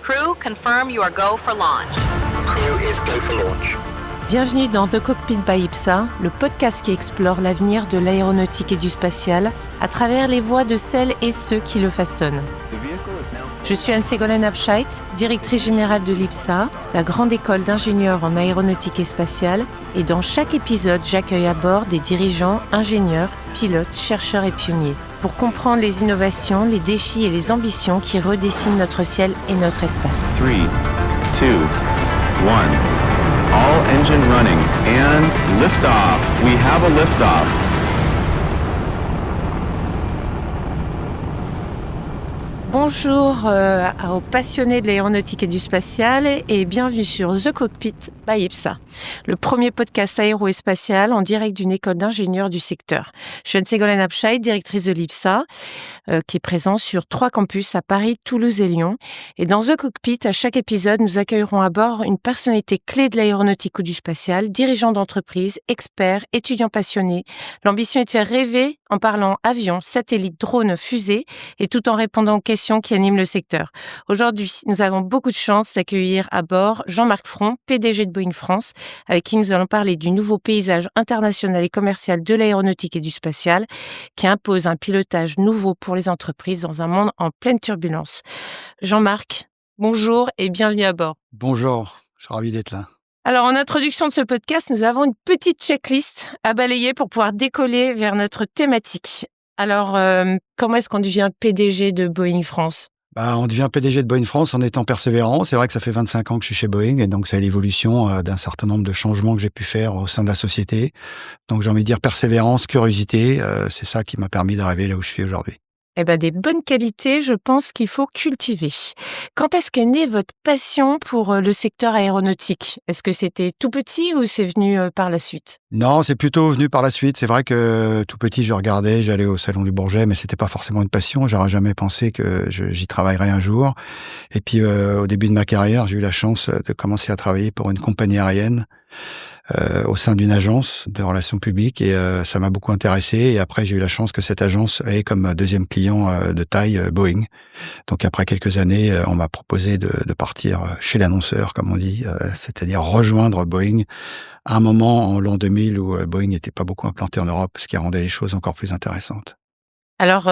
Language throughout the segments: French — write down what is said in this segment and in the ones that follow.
Crew, confirm you are go for launch. Crew is go for launch. Bienvenue dans The Cockpit by IPSA, le podcast qui explore l'avenir de l'aéronautique et du spatial à travers les voix de celles et ceux qui le façonnent. Je suis Anne-Ségolène Abscheit, directrice générale de l'IPSA, la grande école d'ingénieurs en aéronautique et spatiale, et dans chaque épisode, j'accueille à bord des dirigeants, ingénieurs, pilotes, chercheurs et pionniers pour comprendre les innovations, les défis et les ambitions qui redessinent notre ciel et notre espace. 3, 2, 1. All engine running and liftoff. We have a liftoff. Bonjour aux passionnés de l'aéronautique et du spatial et bienvenue sur The Cockpit by IPSA, le premier podcast aéro et spatial en direct d'une école d'ingénieurs du secteur. Je suis Anne-Ségolène Abscheit, directrice de l'IPSA, qui est présente sur 3 campus à Paris, Toulouse et Lyon. Et dans The Cockpit, à chaque épisode, nous accueillerons à bord une personnalité clé de l'aéronautique ou du spatial, dirigeant d'entreprise, expert, étudiant passionné. L'ambition est de faire rêver en parlant avions, satellites, drones, fusées et tout en répondant aux questions qui animent le secteur. Aujourd'hui, nous avons beaucoup de chance d'accueillir à bord Jean-Marc Fron, PDG de Boeing France, avec qui nous allons parler du nouveau paysage international et commercial de l'aéronautique et du spatial qui impose un pilotage nouveau pour les entreprises dans un monde en pleine turbulence. Jean-Marc, bonjour et bienvenue à bord. Bonjour, je suis ravi d'être là. Alors, en introduction de ce podcast, nous avons une petite checklist à balayer pour pouvoir décoller vers notre thématique. Alors, comment est-ce qu'on devient PDG de Boeing France ? On devient PDG de Boeing France en étant persévérant. C'est vrai que ça fait 25 ans que je suis chez Boeing et donc c'est l'évolution d'un certain nombre de changements que j'ai pu faire au sein de la société. Donc j'ai envie de dire persévérance, curiosité, c'est ça qui m'a permis d'arriver là où je suis aujourd'hui. Des bonnes qualités, je pense qu'il faut cultiver. Quand est-ce qu'est née votre passion pour le secteur aéronautique ? Est-ce que c'était tout petit ou c'est venu par la suite ? Non, c'est plutôt venu par la suite. C'est vrai que tout petit, je regardais, j'allais au Salon du Bourget, mais c'était pas forcément une passion. J'aurais jamais pensé que j'y travaillerais un jour. Et puis, au début de ma carrière, j'ai eu la chance de commencer à travailler pour une compagnie aérienne. Au sein d'une agence de relations publiques et ça m'a beaucoup intéressé et après j'ai eu la chance que cette agence ait comme deuxième client de taille Boeing. Donc après quelques années, on m'a proposé de partir chez l'annonceur comme on dit, c'est-à-dire rejoindre Boeing à un moment en l'an 2000 où Boeing n'était pas beaucoup implanté en Europe, ce qui rendait les choses encore plus intéressantes. Alors,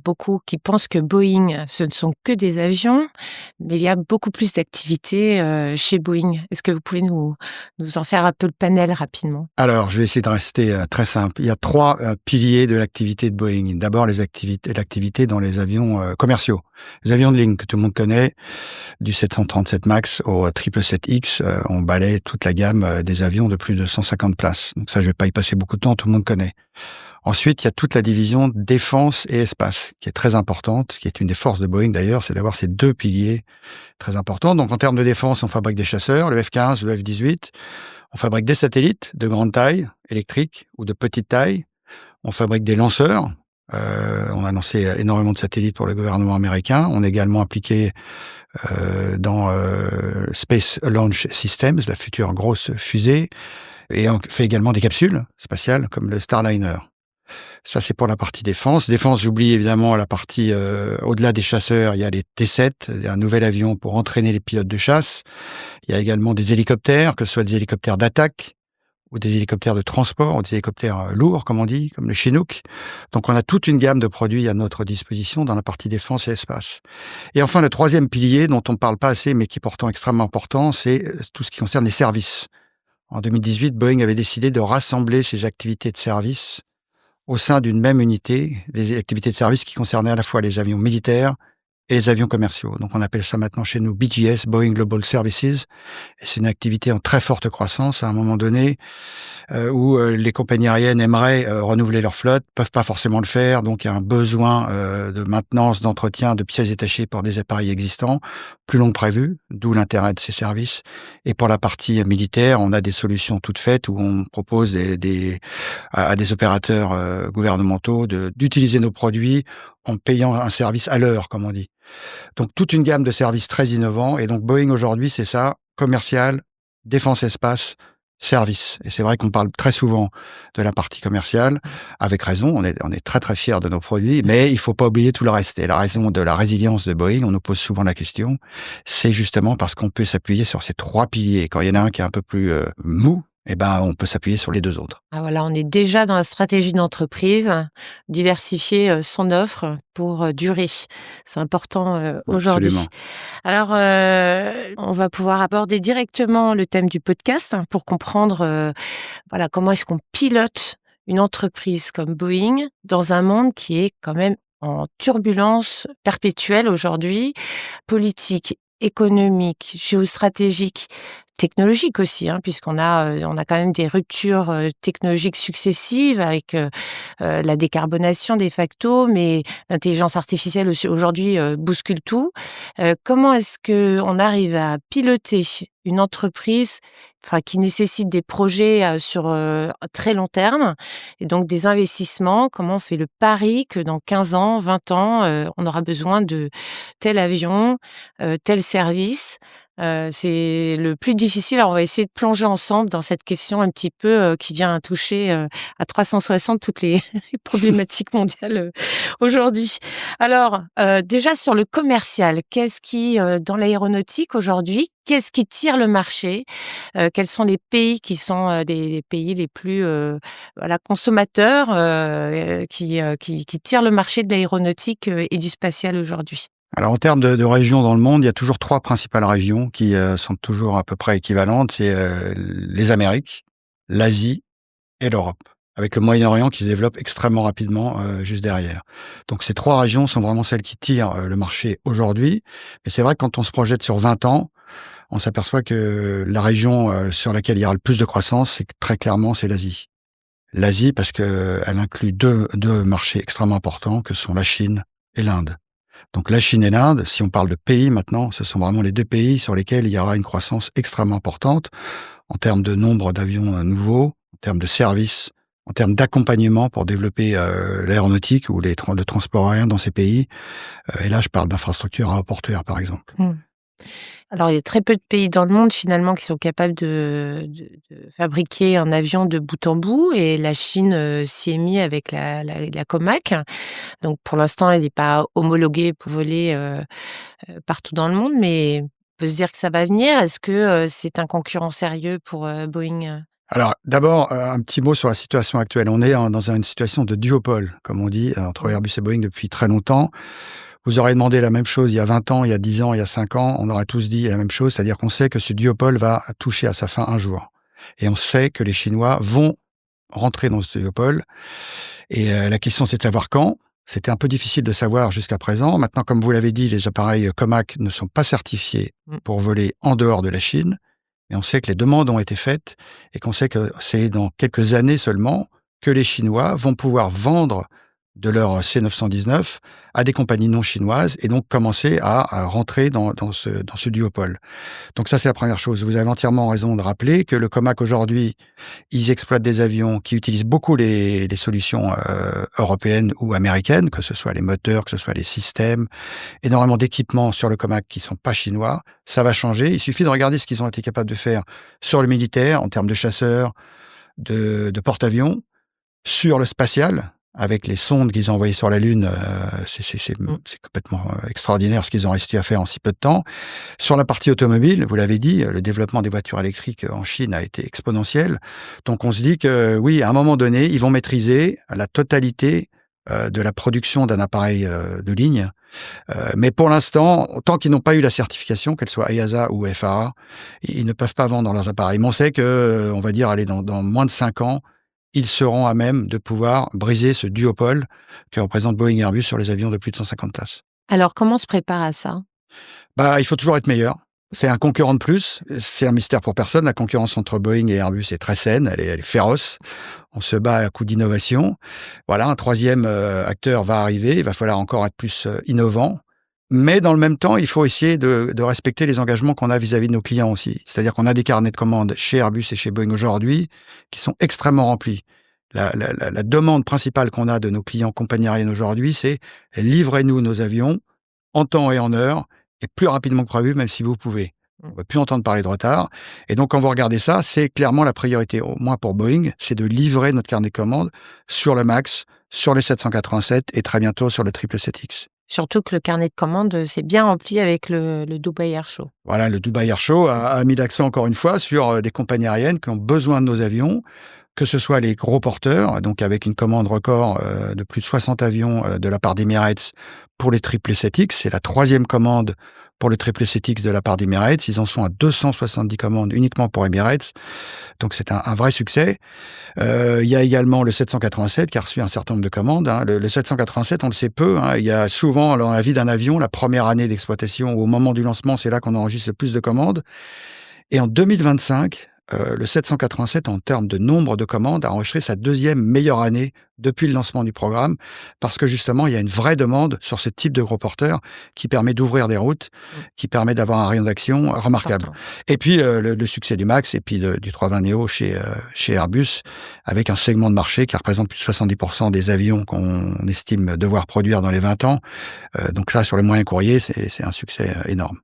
beaucoup qui pensent que Boeing, ce ne sont que des avions, mais il y a beaucoup plus d'activités chez Boeing. Est-ce que vous pouvez nous en faire un peu le panel rapidement ? Alors, je vais essayer de rester très simple. Il y a 3 piliers de l'activité de Boeing. D'abord, l'activité dans les avions commerciaux. Les avions de ligne que tout le monde connaît, du 737 MAX au 777X, on balaye toute la gamme des avions de plus de 150 places. Donc ça, je vais pas y passer beaucoup de temps, tout le monde connaît. Ensuite, il y a toute la division défense et espace, qui est très importante, qui est une des forces de Boeing d'ailleurs, c'est d'avoir ces 2 piliers très importants. Donc en termes de défense, on fabrique des chasseurs, le F-15, le F-18. On fabrique des satellites de grande taille, électriques ou de petite taille. On fabrique des lanceurs. On a lancé énormément de satellites pour le gouvernement américain. On est également impliqué dans Space Launch Systems, la future grosse fusée. Et on fait également des capsules spatiales comme le Starliner. Ça, c'est pour la partie défense. Défense, j'oublie évidemment la partie au-delà des chasseurs. Il y a les T-7, un nouvel avion pour entraîner les pilotes de chasse. Il y a également des hélicoptères, que ce soit des hélicoptères d'attaque ou des hélicoptères de transport, ou des hélicoptères lourds, comme on dit, comme le Chinook. Donc, on a toute une gamme de produits à notre disposition dans la partie défense et espace. Et enfin, le 3e pilier, dont on ne parle pas assez, mais qui est pourtant extrêmement important, c'est tout ce qui concerne les services. En 2018, Boeing avait décidé de rassembler ses activités de service au sein d'une même unité, des activités de service qui concernaient à la fois les avions militaires et les avions commerciaux. Donc on appelle ça maintenant chez nous BGS, Boeing Global Services. Et c'est une activité en très forte croissance à un moment donné où les compagnies aériennes aimeraient renouveler leur flotte, peuvent pas forcément le faire, donc il y a un besoin de maintenance, d'entretien, de pièces détachées pour des appareils existants, plus long que prévu, d'où l'intérêt de ces services. Et pour la partie militaire, on a des solutions toutes faites où on propose à des opérateurs gouvernementaux d'utiliser nos produits en payant un service à l'heure, comme on dit. Donc, toute une gamme de services très innovants. Et donc, Boeing, aujourd'hui, c'est ça, commercial, défense espace, service. Et c'est vrai qu'on parle très souvent de la partie commerciale, avec raison, on est très très fiers de nos produits, mais il faut pas oublier tout le reste. Et la raison de la résilience de Boeing, on nous pose souvent la question, c'est justement parce qu'on peut s'appuyer sur ces 3 piliers. Quand il y en a un qui est un peu plus mou, eh ben, on peut s'appuyer sur les 2 autres. Ah voilà, on est déjà dans la stratégie d'entreprise, diversifier son offre pour durer. C'est important aujourd'hui. Absolument. Alors, on va pouvoir aborder directement le thème du podcast pour comprendre voilà, comment est-ce qu'on pilote une entreprise comme Boeing dans un monde qui est quand même en turbulence perpétuelle aujourd'hui, politique, économique, géostratégique, technologique aussi, on a quand même des ruptures technologiques successives avec la décarbonation de facto, mais l'intelligence artificielle aussi aujourd'hui bouscule tout. Comment est-ce qu'on arrive à piloter une entreprise qui nécessite des projets sur très long terme et donc des investissements? Comment on fait le pari que dans 15 ans, 20 ans, on aura besoin de tel avion, tel service? C'est le plus difficile. Alors, on va essayer de plonger ensemble dans cette question un petit peu qui vient toucher à 360 toutes les problématiques mondiales aujourd'hui. Alors, déjà sur le commercial, qu'est-ce qui, dans l'aéronautique aujourd'hui, qu'est-ce qui tire le marché? Quels sont les pays qui sont des pays les plus consommateurs qui tirent le marché de l'aéronautique et du spatial aujourd'hui? Alors en termes de régions dans le monde, il y a toujours 3 principales régions qui sont toujours à peu près équivalentes. C'est les Amériques, l'Asie et l'Europe, avec le Moyen-Orient qui se développe extrêmement rapidement juste derrière. Donc ces 3 régions sont vraiment celles qui tirent le marché aujourd'hui. Mais c'est vrai que quand on se projette sur 20 ans, on s'aperçoit que la région sur laquelle il y aura le plus de croissance, c'est très clairement, c'est l'Asie. L'Asie parce qu'elle inclut deux marchés extrêmement importants que sont la Chine et l'Inde. Donc la Chine et l'Inde, si on parle de pays maintenant, ce sont vraiment les 2 pays sur lesquels il y aura une croissance extrêmement importante en termes de nombre d'avions nouveaux, en termes de services, en termes d'accompagnement pour développer l'aéronautique ou le transport aérien dans ces pays. Et là, je parle d'infrastructures aéroportuaires, par exemple. Alors, il y a très peu de pays dans le monde finalement qui sont capables de fabriquer un avion de bout en bout, et la Chine s'y est mise avec la Comac. Donc pour l'instant, elle n'est pas homologuée pour voler partout dans le monde, mais on peut se dire que ça va venir. Est-ce que c'est un concurrent sérieux pour Boeing? Alors, d'abord, un petit mot sur la situation actuelle. On est dans une situation de duopole, comme on dit, entre Airbus et Boeing depuis très longtemps. Vous aurez demandé la même chose il y a 20 ans, il y a 10 ans, il y a 5 ans. On aurait tous dit la même chose, c'est-à-dire qu'on sait que ce duopole va toucher à sa fin un jour. Et on sait que les Chinois vont rentrer dans ce duopole. Et la question, c'est de savoir quand. C'était un peu difficile de savoir jusqu'à présent. Maintenant, comme vous l'avez dit, les appareils Comac ne sont pas certifiés pour voler en dehors de la Chine. Mais on sait que les demandes ont été faites et qu'on sait que c'est dans quelques années seulement que les Chinois vont pouvoir vendre de leur C919 à des compagnies non chinoises et donc commencer à rentrer dans ce duopole. Donc ça, c'est la première chose. Vous avez entièrement raison de rappeler que le Comac aujourd'hui, ils exploitent des avions qui utilisent beaucoup les solutions européennes ou américaines, que ce soit les moteurs, que ce soit les systèmes, énormément d'équipements sur le Comac qui sont pas chinois. Ça va changer. Il suffit de regarder ce qu'ils ont été capables de faire sur le militaire en termes de chasseurs, de porte-avions, sur le spatial, avec les sondes qu'ils ont envoyées sur la Lune, c'est complètement extraordinaire ce qu'ils ont réussi à faire en si peu de temps. Sur la partie automobile, vous l'avez dit, le développement des voitures électriques en Chine a été exponentiel. Donc on se dit que oui, à un moment donné, ils vont maîtriser la totalité de la production d'un appareil de ligne. Mais pour l'instant, tant qu'ils n'ont pas eu la certification, qu'elle soit EASA ou FAA, ils ne peuvent pas vendre leurs appareils. Mais on sait que, on va dire, allez, dans moins de 5 ans, ils seront à même de pouvoir briser ce duopole que représente Boeing et Airbus sur les avions de plus de 150 places. Alors, comment on se prépare à ça? Il faut toujours être meilleur. C'est un concurrent de plus. C'est un mystère pour personne. La concurrence entre Boeing et Airbus est très saine. Elle est féroce. On se bat à coup d'innovation. Voilà, un troisième acteur va arriver. Il va falloir encore être plus innovant. Mais dans le même temps, il faut essayer de respecter les engagements qu'on a vis-à-vis de nos clients aussi. C'est-à-dire qu'on a des carnets de commandes chez Airbus et chez Boeing aujourd'hui qui sont extrêmement remplis. La demande principale qu'on a de nos clients compagnies aériennes aujourd'hui, c'est « livrez-nous nos avions en temps et en heure et plus rapidement que prévu, même si vous pouvez ». On ne va plus entendre parler de retard. Et donc, quand vous regardez ça, c'est clairement la priorité, au moins pour Boeing, c'est de livrer notre carnet de commandes sur le MAX, sur le 787 et très bientôt sur le 777X. Surtout que le carnet de commandes s'est bien rempli avec le Dubai Air Show. Voilà, le Dubai Air Show a mis l'accent encore une fois sur des compagnies aériennes qui ont besoin de nos avions, que ce soit les gros porteurs, donc avec une commande record de plus de 60 avions de la part d'Emirates pour les 777X. C'est la 3e commande pour le 777X de la part d'Emirates. Ils en sont à 270 commandes uniquement pour Emirates. Donc, c'est un vrai succès. Il y a également le 787 qui a reçu un certain nombre de commandes. Le 787, on le sait peu. Il y a souvent, dans la vie d'un avion, la première année d'exploitation, au moment du lancement, c'est là qu'on enregistre le plus de commandes. Et en 2025, le 787, en termes de nombre de commandes, a enregistré sa 2e meilleure année depuis le lancement du programme, parce que justement, il y a une vraie demande sur ce type de gros porteur qui permet d'ouvrir des routes, qui permet d'avoir un rayon d'action remarquable. Et puis, le succès du MAX et puis du 320 Neo chez Airbus, avec un segment de marché qui représente plus de 70% des avions qu'on estime devoir produire dans les 20 ans. Donc là, sur le moyen courrier, c'est un succès énorme.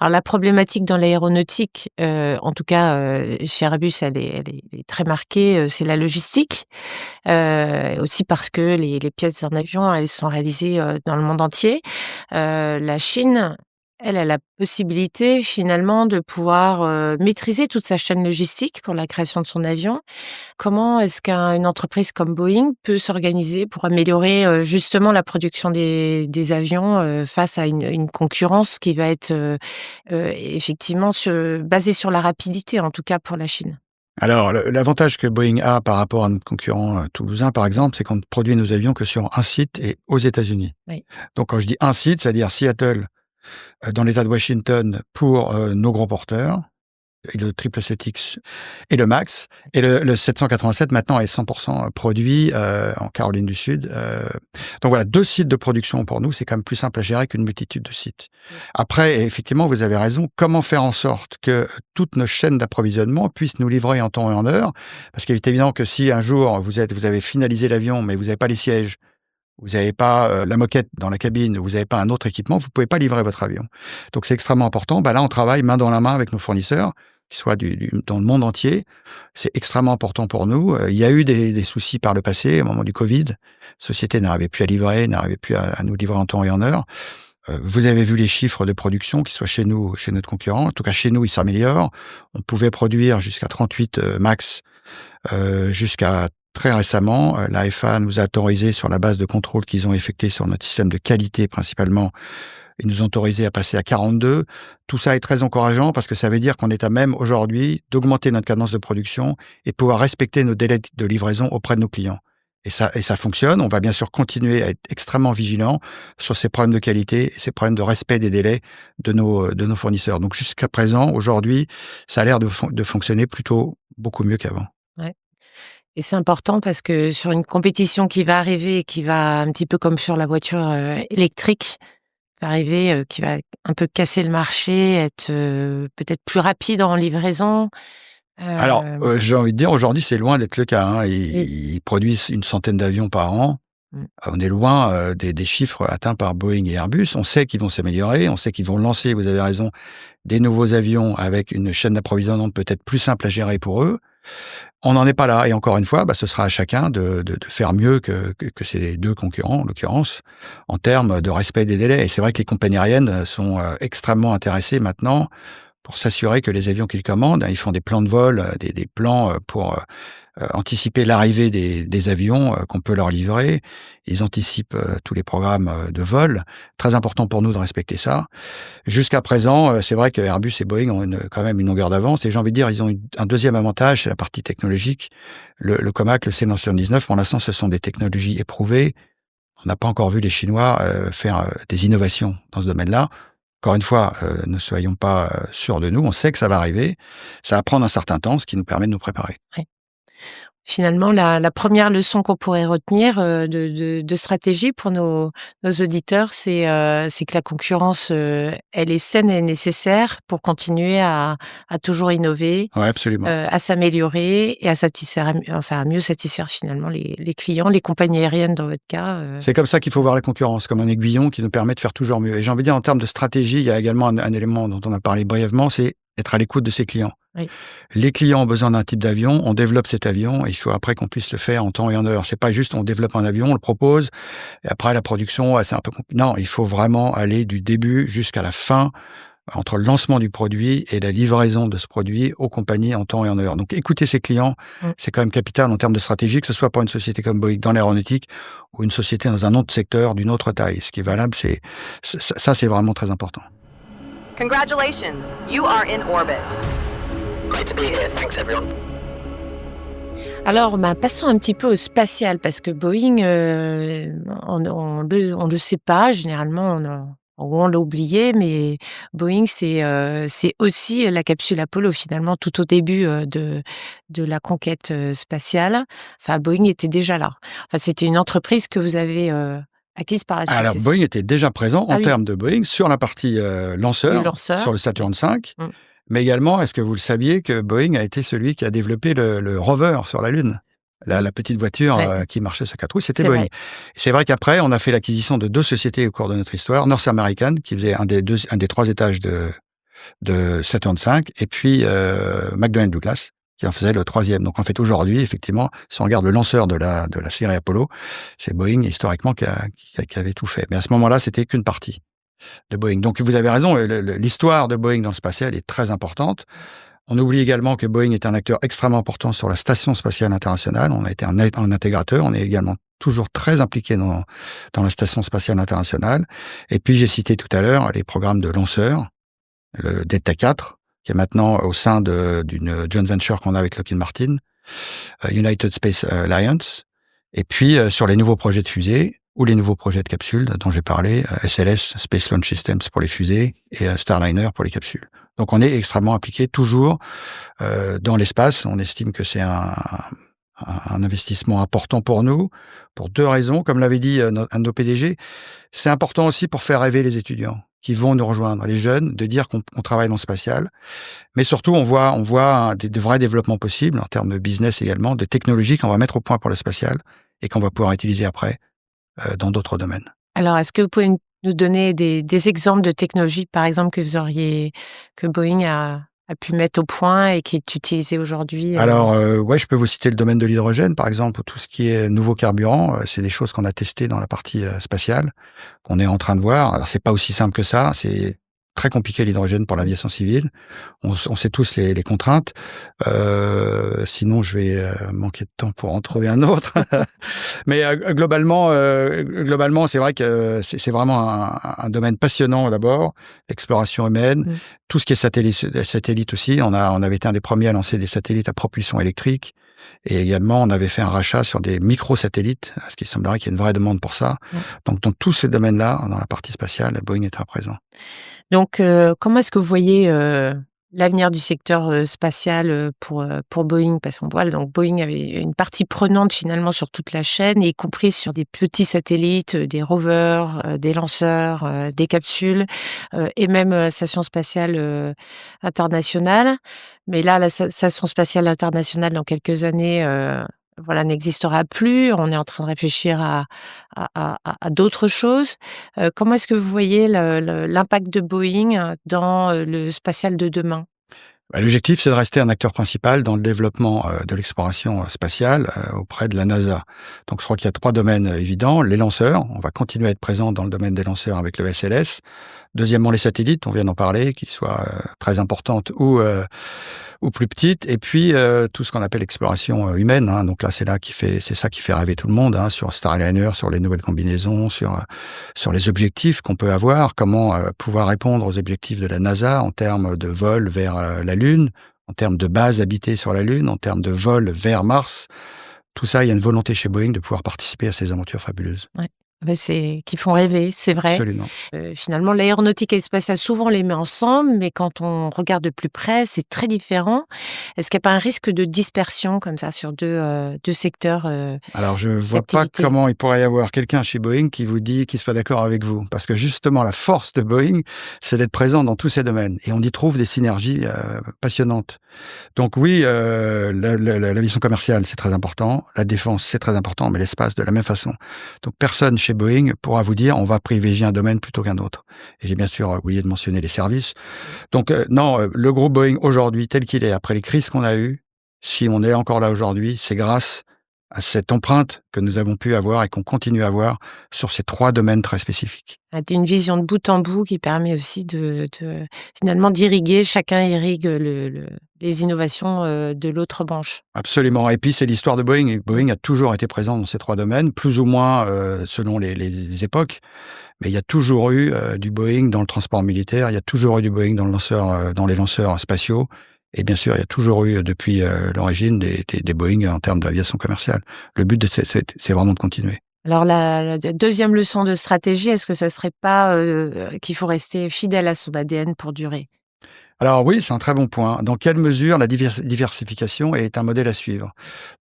Alors la problématique dans l'aéronautique, en tout cas chez Airbus, elle est très marquée, c'est la logistique. Aussi parce que les pièces d'un avion, elles sont réalisées dans le monde entier. La Chine, elle a la possibilité finalement de pouvoir maîtriser toute sa chaîne logistique pour la création de son avion. Comment est-ce qu'une entreprise comme Boeing peut s'organiser pour améliorer justement la production des avions face à une concurrence qui va être effectivement basée sur la rapidité, en tout cas pour la Chine? Alors, l'avantage que Boeing a par rapport à notre concurrent toulousain, par exemple, c'est qu'on ne produit nos avions que sur un site et aux États-Unis. Oui. Donc, quand je dis un site, c'est-à-dire Seattle, dans l'État de Washington, pour nos gros porteurs, et le 777X et le MAX, et le 787 maintenant est 100% produit en Caroline du Sud. Donc voilà, 2 sites de production pour nous, c'est quand même plus simple à gérer qu'une multitude de sites. Après, effectivement, vous avez raison, comment faire en sorte que toutes nos chaînes d'approvisionnement puissent nous livrer en temps et en heure? Parce qu'il est évident que si un jour vous avez finalisé l'avion, mais vous n'avez pas les sièges, vous n'avez pas la moquette dans la cabine, vous n'avez pas un autre équipement, vous ne pouvez pas livrer votre avion. Donc c'est extrêmement important. Là, on travaille main dans la main avec nos fournisseurs, qui soient dans le monde entier. C'est extrêmement important pour nous. Il y a eu des soucis par le passé, au moment du Covid. La société n'arrivait plus à livrer, n'arrivait plus à nous livrer en temps et en heure. Vous avez vu les chiffres de production, qu'ils soient chez nous ou chez notre concurrent. En tout cas, chez nous, ils s'améliorent. On pouvait produire jusqu'à 38 MAX jusqu'à très récemment. La FAA nous a autorisé, sur la base de contrôle qu'ils ont effectué sur notre système de qualité principalement, ils nous ont autorisé à passer à 42. Tout ça est très encourageant parce que ça veut dire qu'on est à même aujourd'hui d'augmenter notre cadence de production et pouvoir respecter nos délais de livraison auprès de nos clients. Et ça fonctionne. On va bien sûr continuer à être extrêmement vigilant sur ces problèmes de qualité, ces problèmes de respect des délais de nos fournisseurs. Donc jusqu'à présent, aujourd'hui, ça a l'air de fonctionner plutôt beaucoup mieux qu'avant. Ouais. Et c'est important parce que sur une compétition qui va arriver et qui va un petit peu comme sur la voiture électrique, arriver, qui va un peu casser le marché, être peut-être plus rapide en livraison. Alors, j'ai envie de dire, aujourd'hui, c'est loin d'être le cas. Ils produisent une centaine d'avions par an. On est loin des chiffres atteints par Boeing et Airbus. On sait qu'ils vont s'améliorer, on sait qu'ils vont lancer, vous avez raison, des nouveaux avions avec une chaîne d'approvisionnement peut-être plus simple à gérer pour eux. On n'en est pas là. Et encore une fois, ce sera à chacun de faire mieux que ces 2 concurrents, en l'occurrence, en termes de respect des délais. Et c'est vrai que les compagnies aériennes sont extrêmement intéressées maintenant pour s'assurer que les avions qu'ils commandent, ils font des plans de vol, des plans pour anticiper l'arrivée des avions qu'on peut leur livrer. Ils anticipent tous les programmes de vol. Très important pour nous de respecter ça. Jusqu'à présent, c'est vrai que Airbus et Boeing ont quand même une longueur d'avance. Et j'ai envie de dire, ils ont un deuxième avantage, c'est la partie technologique. Le COMAC, le C919, pour l'instant, ce sont des technologies éprouvées. On n'a pas encore vu les Chinois faire des innovations dans ce domaine-là. Encore une fois, ne soyons pas sûrs de nous. On sait que ça va arriver. Ça va prendre un certain temps, ce qui nous permet de nous préparer. Oui. Finalement, la première leçon qu'on pourrait retenir de stratégie pour nos auditeurs, c'est que la concurrence, elle est saine et nécessaire pour continuer à toujours innover, Ouais, absolument. à s'améliorer et à satisfaire, à mieux satisfaire finalement les clients, les compagnies aériennes dans votre cas. C'est comme ça qu'il faut voir la concurrence, comme un aiguillon qui nous permet de faire toujours mieux. Et j'ai envie de dire, en termes de stratégie, il y a également un élément dont on a parlé brièvement, c'est être à l'écoute de ses clients. Oui. Les clients ont besoin d'un type d'avion, on développe cet avion, et il faut après qu'on puisse le faire en temps et en heure. C'est pas juste on développe un avion, on le propose, et après la production, c'est un peu compliqué. Non, il faut vraiment aller du début jusqu'à la fin, entre le lancement du produit et la livraison de ce produit aux compagnies en temps et en heure. Donc écouter ses clients, c'est quand même capital en termes de stratégie, que ce soit pour une société comme Boeing dans l'aéronautique ou une société dans un autre secteur d'une autre taille. Ce qui est valable, ça c'est vraiment très important. Congratulations, you are in orbit. Great to be here. Thanks, everyone. Alors, passons un petit peu au spatial, parce que Boeing, on le sait pas, généralement, on l'a oublié, mais Boeing, c'est aussi la capsule Apollo, finalement, tout au début de la conquête spatiale. Enfin, Boeing était déjà là. Enfin, c'était une entreprise que vous avez acquise par la suite. Alors, Boeing était déjà présent en termes de Boeing sur la partie lanceur, sur le Saturn V. Mais également, est-ce que vous le saviez que Boeing a été celui qui a développé le rover sur la Lune, la petite voiture qui marchait sur 4 roues, c'était Boeing. C'est vrai qu'après, on a fait l'acquisition de 2 sociétés au cours de notre histoire, North American, qui faisait un des 3 étages de Saturn V, et puis McDonnell Douglas, qui en faisait le 3e. Donc en fait, aujourd'hui, effectivement, si on regarde le lanceur de la série Apollo, c'est Boeing, historiquement, qui avait tout fait. Mais à ce moment-là, c'était qu'une partie de Boeing. Donc vous avez raison, l'histoire de Boeing dans le spatial est très importante. On oublie également que Boeing est un acteur extrêmement important sur la Station spatiale internationale. On a été un intégrateur, on est également toujours très impliqué dans la Station spatiale internationale. Et puis j'ai cité tout à l'heure les programmes de lanceurs, le Delta IV, qui est maintenant au sein d'une joint venture qu'on a avec Lockheed Martin, United Space Alliance, et puis sur les nouveaux projets de fusées, ou les nouveaux projets de capsules dont j'ai parlé, SLS, Space Launch Systems pour les fusées, et Starliner pour les capsules. Donc on est extrêmement impliqué toujours dans l'espace. On estime que c'est un investissement important pour nous, pour 2 raisons. Comme l'avait dit un de nos PDG, c'est important aussi pour faire rêver les étudiants qui vont nous rejoindre, les jeunes, de dire qu'on travaille dans le spatial. Mais surtout, on voit des vrais développements possibles en termes de business également, de technologies qu'on va mettre au point pour le spatial et qu'on va pouvoir utiliser après dans d'autres domaines. Alors, est-ce que vous pouvez nous donner des exemples de technologies, par exemple, que Boeing a pu mettre au point et qui est utilisé aujourd'hui? Alors, je peux vous citer le domaine de l'hydrogène, par exemple, tout ce qui est nouveau carburant, c'est des choses qu'on a testées dans la partie spatiale, qu'on est en train de voir. Alors, c'est pas aussi simple que ça, c'est très compliqué l'hydrogène pour l'aviation civile. On sait tous les contraintes. Sinon, je vais manquer de temps pour en trouver un autre. Mais globalement, c'est vrai que c'est vraiment un domaine passionnant d'abord, l'exploration humaine, tout ce qui est satellite aussi. On avait été un des premiers à lancer des satellites à propulsion électrique. Et également, on avait fait un rachat sur des microsatellites, parce qu'il semblerait qu'il y ait une vraie demande pour ça. Donc, dans tous ces domaines-là, dans la partie spatiale, Boeing est très présent. Donc, comment est-ce que vous voyez l'avenir du secteur spatial pour Boeing? Parce qu'on voit, donc Boeing avait une partie prenante finalement sur toute la chaîne, y compris sur des petits satellites, des rovers, des lanceurs, des capsules, et même Station spatiale internationale. Mais là, la Station spatiale internationale, dans quelques années, n'existera plus. On est en train de réfléchir à d'autres choses. Comment est-ce que vous voyez l'impact de Boeing dans le spatial de demain? L'objectif, c'est de rester un acteur principal dans le développement de l'exploration spatiale auprès de la NASA. Donc, je crois qu'il y a 3 domaines évidents. Les lanceurs, on va continuer à être présent dans le domaine des lanceurs avec le SLS. Deuxièmement, les satellites, on vient d'en parler, qu'ils soient très importantes ou plus petites. Et puis, tout ce qu'on appelle l'exploration humaine. Donc là, c'est ça qui fait rêver tout le monde, sur Starliner, sur les nouvelles combinaisons, sur les objectifs qu'on peut avoir, comment pouvoir répondre aux objectifs de la NASA en termes de vol vers la Lune, en termes de bases habitées sur la Lune, en termes de vol vers Mars. Tout ça, il y a une volonté chez Boeing de pouvoir participer à ces aventures fabuleuses. Ouais. Qui font rêver, c'est vrai. Absolument. Finalement, l'aéronautique et le spatial, souvent on les met ensemble, mais quand on regarde de plus près, c'est très différent. Est-ce qu'il n'y a pas un risque de dispersion comme ça sur deux secteurs Alors, je vois pas d'activité? comment il pourrait y avoir quelqu'un chez Boeing qui vous dit qu'il soit d'accord avec vous. Parce que justement, la force de Boeing, c'est d'être présent dans tous ces domaines. Et on y trouve des synergies passionnantes. Donc oui, l'aviation commerciale, c'est très important. La défense, c'est très important, mais l'espace, de la même façon. Donc personne chez Boeing pourra vous dire on va privilégier un domaine plutôt qu'un autre. Et j'ai bien sûr oublié de mentionner les services. Donc non, le groupe Boeing aujourd'hui, tel qu'il est, après les crises qu'on a eues, si on est encore là aujourd'hui, c'est grâce à cette empreinte que nous avons pu avoir et qu'on continue à avoir sur ces 3 domaines très spécifiques. Une vision de bout en bout qui permet aussi finalement d'irriguer, chacun irrigue les innovations de l'autre branche. Absolument. Et puis, c'est l'histoire de Boeing. Et Boeing a toujours été présent dans ces 3 domaines, plus ou moins selon les époques. Mais il y a toujours eu du Boeing dans le transport militaire, il y a toujours eu du Boeing dans les lanceurs spatiaux. Et bien sûr, il y a toujours eu, depuis l'origine, des Boeing en termes d'aviation commerciale. Le but, c'est vraiment de continuer. Alors la deuxième leçon de stratégie, est-ce que ça serait pas qu'il faut rester fidèle à son ADN pour durer? Alors oui, c'est un très bon point. Dans quelle mesure la diversification est un modèle à suivre?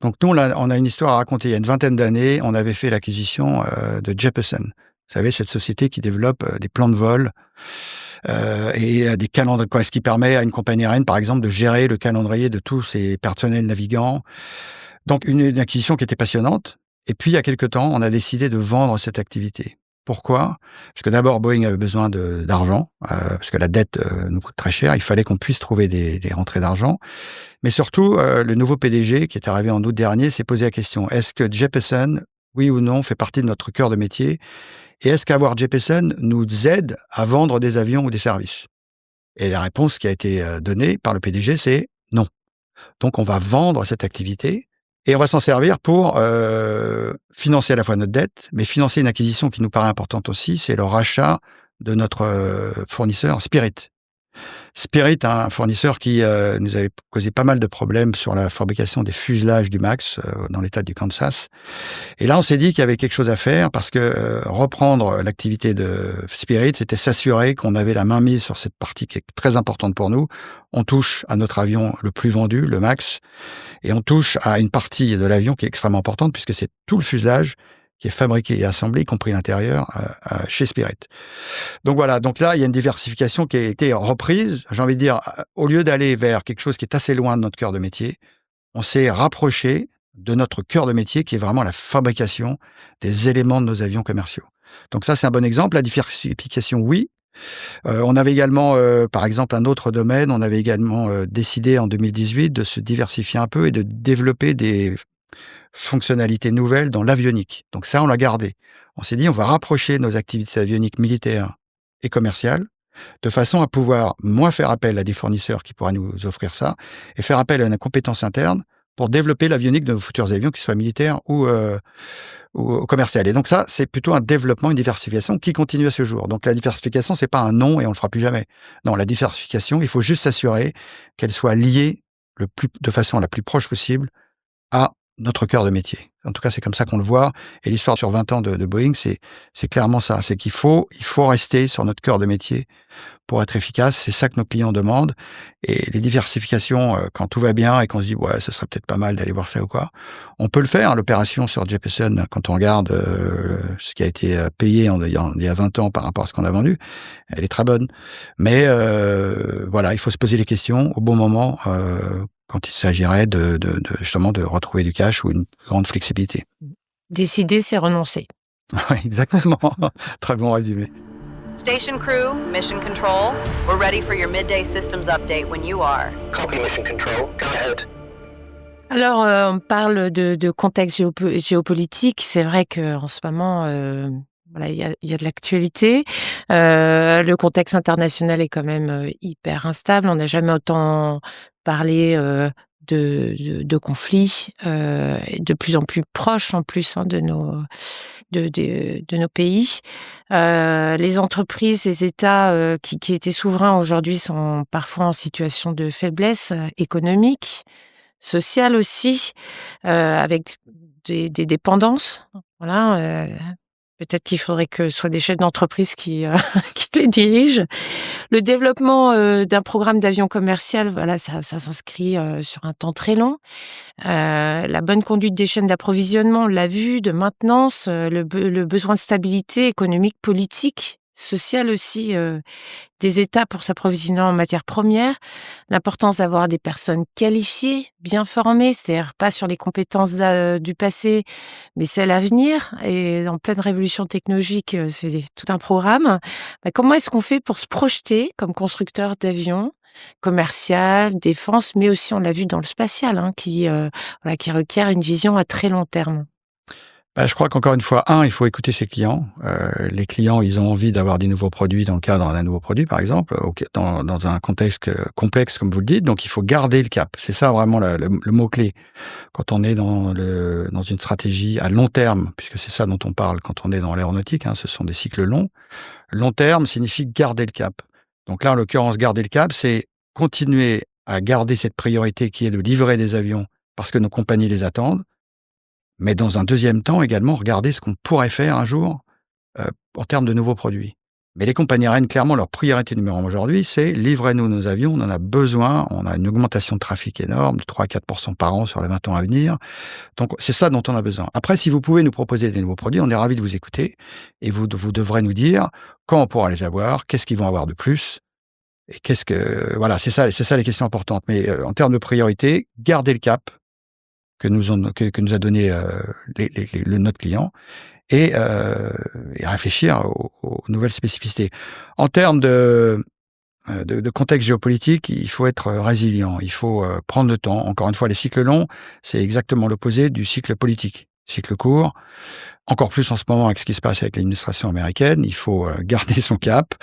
Donc nous, on a une histoire à raconter. Il y a une vingtaine d'années, on avait fait l'acquisition de Jeppesen. Vous savez, cette société qui développe des plans de vol et des calendriers, ce qui permet à une compagnie aérienne, par exemple, de gérer le calendrier de tous ses personnels navigants. Donc une acquisition qui était passionnante. Et puis, il y a quelque temps, on a décidé de vendre cette activité. Pourquoi? Parce que d'abord, Boeing avait besoin d'argent, parce que la dette nous coûte très cher. Il fallait qu'on puisse trouver des rentrées d'argent. Mais surtout, le nouveau PDG, qui est arrivé en août dernier, s'est posé la question, est-ce que Jeppesen, oui ou non, fait partie de notre cœur de métier? Et est-ce qu'avoir Jeppesen nous aide à vendre des avions ou des services? Et la réponse qui a été donnée par le PDG, c'est non. Donc, on va vendre cette activité et on va s'en servir pour financer à la fois notre dette, mais financer une acquisition qui nous paraît importante aussi, c'est le rachat de notre fournisseur Spirit. Spirit, un fournisseur qui nous avait causé pas mal de problèmes sur la fabrication des fuselages du MAX dans l'état du Kansas. Et là, on s'est dit qu'il y avait quelque chose à faire parce que reprendre l'activité de Spirit, c'était s'assurer qu'on avait la main mise sur cette partie qui est très importante pour nous. On touche à notre avion le plus vendu, le MAX, et on touche à une partie de l'avion qui est extrêmement importante puisque c'est tout le fuselage qui est fabriqué et assemblé, y compris l'intérieur, chez Spirit. Donc voilà, donc là, il y a une diversification qui a été reprise. J'ai envie de dire, au lieu d'aller vers quelque chose qui est assez loin de notre cœur de métier, on s'est rapproché de notre cœur de métier qui est vraiment la fabrication des éléments de nos avions commerciaux. Donc ça, c'est un bon exemple. La diversification, oui. On avait également, par exemple, un autre domaine, on avait également décidé en 2018 de se diversifier un peu et de développer des fonctionnalités nouvelles dans l'avionique. Donc ça, on l'a gardé. On s'est dit, on va rapprocher nos activités avioniques militaires et commerciales de façon à pouvoir moins faire appel à des fournisseurs qui pourraient nous offrir ça et faire appel à une compétence interne pour développer l'avionique de nos futurs avions, qu'ils soient militaires ou commerciales. Et donc ça, c'est plutôt un développement, une diversification qui continue à ce jour. Donc la diversification, c'est pas un non et on le fera plus jamais. Non, la diversification, il faut juste s'assurer qu'elle soit liée de façon la plus proche possible à notre cœur de métier. En tout cas, c'est comme ça qu'on le voit. Et l'histoire sur 20 ans de Boeing, c'est clairement ça. C'est qu'il faut rester sur notre cœur de métier pour être efficace. C'est ça que nos clients demandent. Et les diversifications, quand tout va bien et qu'on se dit, ouais, ce serait peut-être pas mal d'aller voir ça ou quoi, on peut le faire. L'opération sur Jeppesen, quand on regarde ce qui a été payé il y a 20 ans par rapport à ce qu'on a vendu, elle est très bonne. Mais voilà, il faut se poser les questions au bon moment quand il s'agirait justement de retrouver du cash ou une grande flexibilité. Décider, c'est renoncer. Oui, exactement. Très bon résumé. Station crew, mission control, we're ready for your midday systems update when you are. Copy mission control. Go ahead. Alors, on parle de contexte géopolitique. C'est vrai qu'en ce moment, voilà, il y a de l'actualité. Le contexte international est quand même hyper instable. On n'a jamais autant parlé de conflits, de plus en plus proches en plus de nos pays. Les entreprises, les États qui étaient souverains aujourd'hui sont parfois en situation de faiblesse économique, sociale aussi, avec des dépendances. Voilà, Peut-être qu'il faudrait que ce soit des chefs d'entreprise qui, qui les dirigent. Le développement, d'un programme d'avion commercial, voilà, ça s'inscrit, sur un temps très long. La bonne conduite des chaînes d'approvisionnement, on l'a vu, de maintenance, le besoin de stabilité économique, politique, sociale aussi, des États pour s'approvisionner en matières premières. L'importance d'avoir des personnes qualifiées, bien formées, c'est-à-dire pas sur les compétences du passé, mais celles à venir. Et en pleine révolution technologique, c'est tout un programme. Bah, comment est-ce qu'on fait pour se projeter comme constructeur d'avions commercial, défense, mais aussi, on l'a vu dans le spatial, hein, voilà, qui requiert une vision à très long terme? Bah, je crois qu'encore une fois, il faut écouter ses clients. Les clients, ils ont envie d'avoir des nouveaux produits dans le cadre d'un nouveau produit, par exemple, dans un contexte complexe, comme vous le dites. Donc, il faut garder le cap. C'est ça vraiment le mot-clé. Quand on est dans une stratégie à long terme, puisque c'est ça dont on parle quand on est dans l'aéronautique, hein, ce sont des cycles longs. Long terme signifie garder le cap. Donc là, en l'occurrence, garder le cap, c'est continuer à garder cette priorité qui est de livrer des avions parce que nos compagnies les attendent. Mais dans un deuxième temps, également, regarder ce qu'on pourrait faire un jour en termes de nouveaux produits. Mais les compagnies aériennes, clairement, leur priorité numéro 1 aujourd'hui, c'est livrez-nous nos avions, on en a besoin, on a une augmentation de trafic énorme, de 3 à 4% par an sur les 20 ans à venir. Donc, c'est ça dont on a besoin. Après, si vous pouvez nous proposer des nouveaux produits, on est ravis de vous écouter et vous devrez nous dire quand on pourra les avoir, qu'est-ce qu'ils vont avoir de plus et voilà, c'est ça les questions importantes. Mais en termes de priorité, gardez le cap que nous a donné notre client et réfléchir aux nouvelles spécificités. En termes de contexte géopolitique, il faut être résilient, il faut prendre le temps. Encore une fois, les cycles longs, c'est exactement l'opposé du cycle politique. Cycle court, encore plus en ce moment avec ce qui se passe avec l'administration américaine, il faut garder son cap.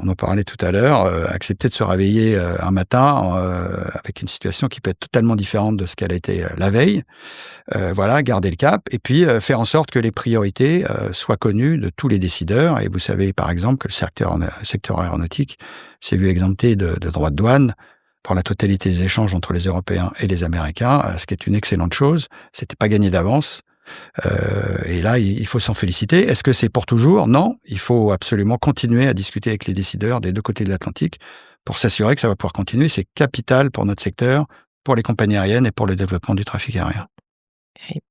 On en parlait tout à l'heure, accepter de se réveiller un matin avec une situation qui peut être totalement différente de ce qu'elle a été la veille. Voilà, garder le cap et puis faire en sorte que les priorités soient connues de tous les décideurs. Et vous savez, par exemple, que le secteur aéronautique s'est vu exempté de droits de douane pour la totalité des échanges entre les Européens et les Américains, ce qui est une excellente chose. C'était pas gagné d'avance. Et là, il faut s'en féliciter. Est-ce que c'est pour toujours? Non. Il faut absolument continuer à discuter avec les décideurs des deux côtés de l'Atlantique pour s'assurer que ça va pouvoir continuer. C'est capital pour notre secteur, pour les compagnies aériennes et pour le développement du trafic aérien. Oui.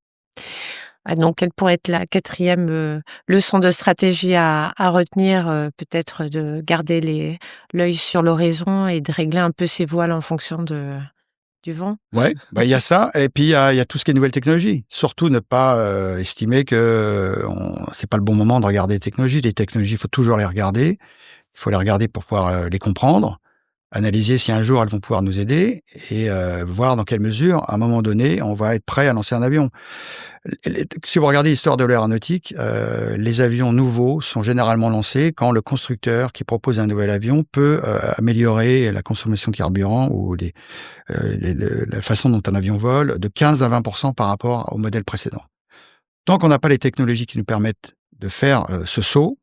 Ah, donc, quelle pourrait être la 4e leçon de stratégie à retenir? Peut-être de garder l'œil sur l'horizon et de régler un peu ses voiles en fonction du vent? Ouais, il y a ça et puis il y a tout ce qui est nouvelles technologies. Surtout ne pas estimer que c'est pas le bon moment de regarder les technologies. Les technologies, il faut toujours les regarder. Il faut les regarder pour pouvoir les comprendre, analyser si un jour elles vont pouvoir nous aider et voir dans quelle mesure, à un moment donné, on va être prêt à lancer un avion. Si vous regardez l'histoire de l'aéronautique, les avions nouveaux sont généralement lancés quand le constructeur qui propose un nouvel avion peut améliorer la consommation de carburant ou la façon dont un avion vole de 15 à 20% par rapport au modèle précédent. Tant qu'on n'a pas les technologies qui nous permettent de faire ce saut,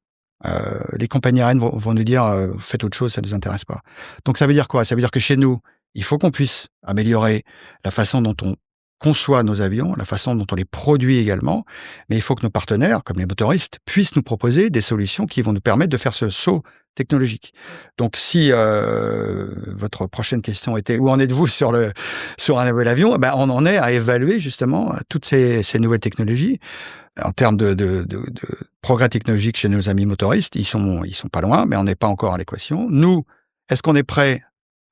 les compagnies aériennes vont nous dire faites autre chose, ça ne nous intéresse pas. Donc ça veut dire quoi? Ça veut dire que chez nous, il faut qu'on puisse améliorer la façon dont on conçoit nos avions, la façon dont on les produit également, mais il faut que nos partenaires, comme les motoristes, puissent nous proposer des solutions qui vont nous permettre de faire ce saut technologique. Donc si votre prochaine question était où en êtes-vous sur un nouvel avion, on en est à évaluer justement toutes ces nouvelles technologies. En termes de progrès technologique chez nos amis motoristes, ils sont pas loin, mais on n'est pas encore à l'équation. Nous, est-ce qu'on est prêt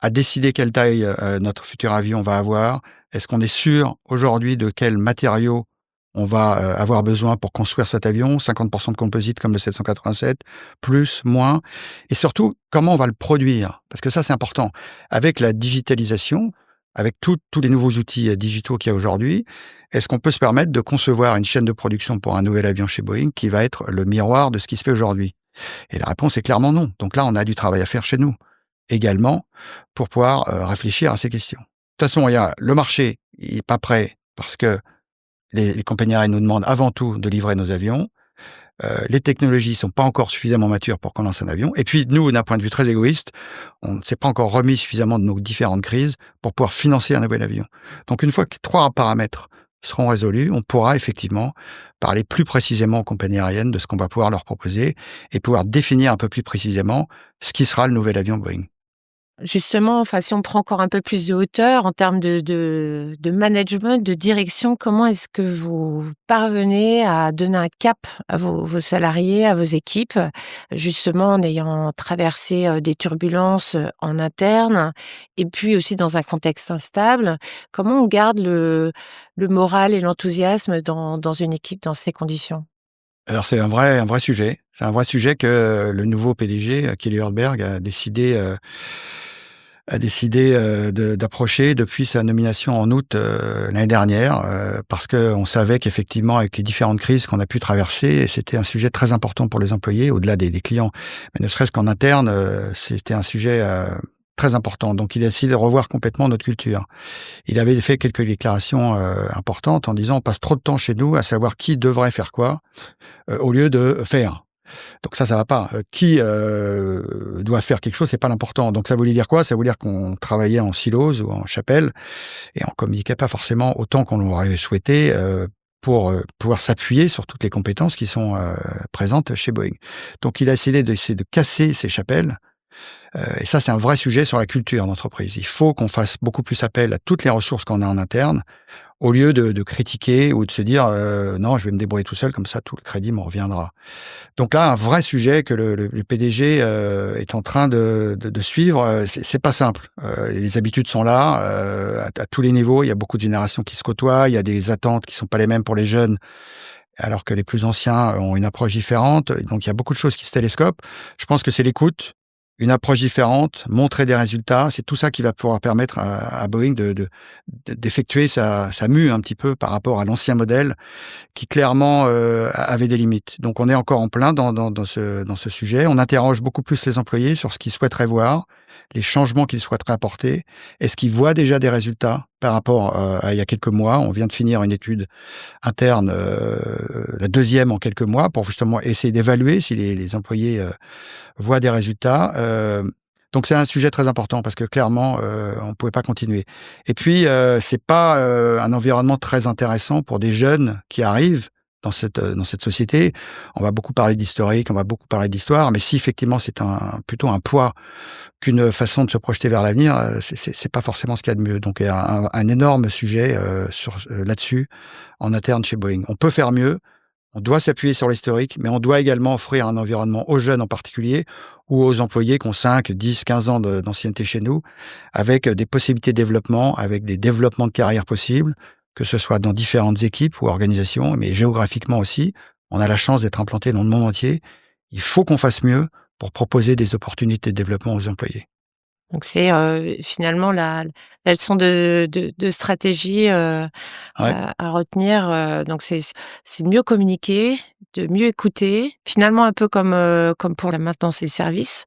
à décider quelle taille notre futur avion va avoir? Est-ce qu'on est sûr aujourd'hui de quels matériaux on va avoir besoin pour construire cet avion? 50% de composite comme le 787, plus, moins. Et surtout, comment on va le produire? Parce que ça, c'est important. Avec la digitalisation, avec tous les nouveaux outils digitaux qu'il y a aujourd'hui, est-ce qu'on peut se permettre de concevoir une chaîne de production pour un nouvel avion chez Boeing qui va être le miroir de ce qui se fait aujourd'hui? Et la réponse est clairement non. Donc là, on a du travail à faire chez nous également pour pouvoir réfléchir à ces questions. De toute façon, le marché n'est pas prêt parce que les compagnies aériennes nous demandent avant tout de livrer nos avions. Les technologies ne sont pas encore suffisamment matures pour qu'on lance un avion. Et puis, nous, d'un point de vue très égoïste, on ne s'est pas encore remis suffisamment de nos différentes crises pour pouvoir financer un nouvel avion. Donc, une fois que 3 paramètres seront résolus, on pourra effectivement parler plus précisément aux compagnies aériennes de ce qu'on va pouvoir leur proposer et pouvoir définir un peu plus précisément ce qui sera le nouvel avion Boeing. Justement, enfin, si on prend encore un peu plus de hauteur en termes de management, de direction, comment est-ce que vous parvenez à donner un cap à vos salariés, à vos équipes, justement en ayant traversé des turbulences en interne et puis aussi dans un contexte instable? Comment on garde le moral et l'enthousiasme dans une équipe dans ces conditions? Alors c'est un vrai sujet. C'est un vrai sujet que le nouveau PDG, Kelly Hurtberg, a décidé d'approcher depuis sa nomination en août l'année dernière, parce qu'on savait qu'effectivement, avec les différentes crises qu'on a pu traverser, c'était un sujet très important pour les employés, au-delà des clients, mais ne serait-ce qu'en interne, c'était un sujet très important. Donc il a décidé de revoir complètement notre culture. Il avait fait quelques déclarations importantes en disant: on passe trop de temps chez nous à savoir qui devrait faire quoi, au lieu de faire. Donc ça va pas. Qui doit faire quelque chose, c'est pas l'important. Donc ça voulait dire quoi? Ça voulait dire qu'on travaillait en silos ou en chapelle et on communiquait pas forcément autant qu'on l'aurait souhaité pour pouvoir s'appuyer sur toutes les compétences qui sont présentes chez Boeing. Donc il a essayé de casser ces chapelles. Et ça, c'est un vrai sujet sur la culture d'entreprise. Il faut qu'on fasse beaucoup plus appel à toutes les ressources qu'on a en interne, au lieu de critiquer ou de se dire non, je vais me débrouiller tout seul, comme ça tout le crédit me reviendra. Donc là, un vrai sujet que le PDG est en train de suivre. C'est pas simple. Les habitudes sont là à tous les niveaux. Il y a beaucoup de générations qui se côtoient. Il y a des attentes qui sont pas les mêmes pour les jeunes, alors que les plus anciens ont une approche différente. Donc il y a beaucoup de choses qui se télescopent. Je pense que c'est l'écoute, une approche différente, montrer des résultats. C'est tout ça qui va pouvoir permettre à Boeing d'effectuer sa mue un petit peu par rapport à l'ancien modèle qui clairement avait des limites. Donc on est encore en plein dans ce sujet. On interroge beaucoup plus les employés sur ce qu'ils souhaiteraient voir, les changements qu'ils souhaiteraient apporter. Est-ce qu'ils voient déjà des résultats par rapport à il y a quelques mois? On vient de finir une étude interne, la deuxième en quelques mois, pour justement essayer d'évaluer si les employés voient des résultats. Donc c'est un sujet très important parce que clairement, on ne pouvait pas continuer. Et puis, c'est pas un environnement très intéressant pour des jeunes qui arrivent dans cette société. On va beaucoup parler d'historique, on va beaucoup parler d'histoire, mais si effectivement c'est plutôt un poids qu'une façon de se projeter vers l'avenir, c'est pas forcément ce qu'il y a de mieux. Donc il y a un énorme sujet là-dessus en interne chez Boeing. On peut faire mieux. On doit s'appuyer sur l'historique, mais on doit également offrir un environnement aux jeunes en particulier ou aux employés qui ont 5, 10, 15 ans d'ancienneté chez nous, avec des possibilités de développement, avec des développements de carrière possibles, que ce soit dans différentes équipes ou organisations, mais géographiquement aussi. On a la chance d'être implanté dans le monde entier. Il faut qu'on fasse mieux pour proposer des opportunités de développement aux employés. Donc c'est, finalement la leçon de stratégie, Ouais. à retenir, donc c'est de mieux communiquer, de mieux écouter, finalement un peu comme pour la maintenance et le service,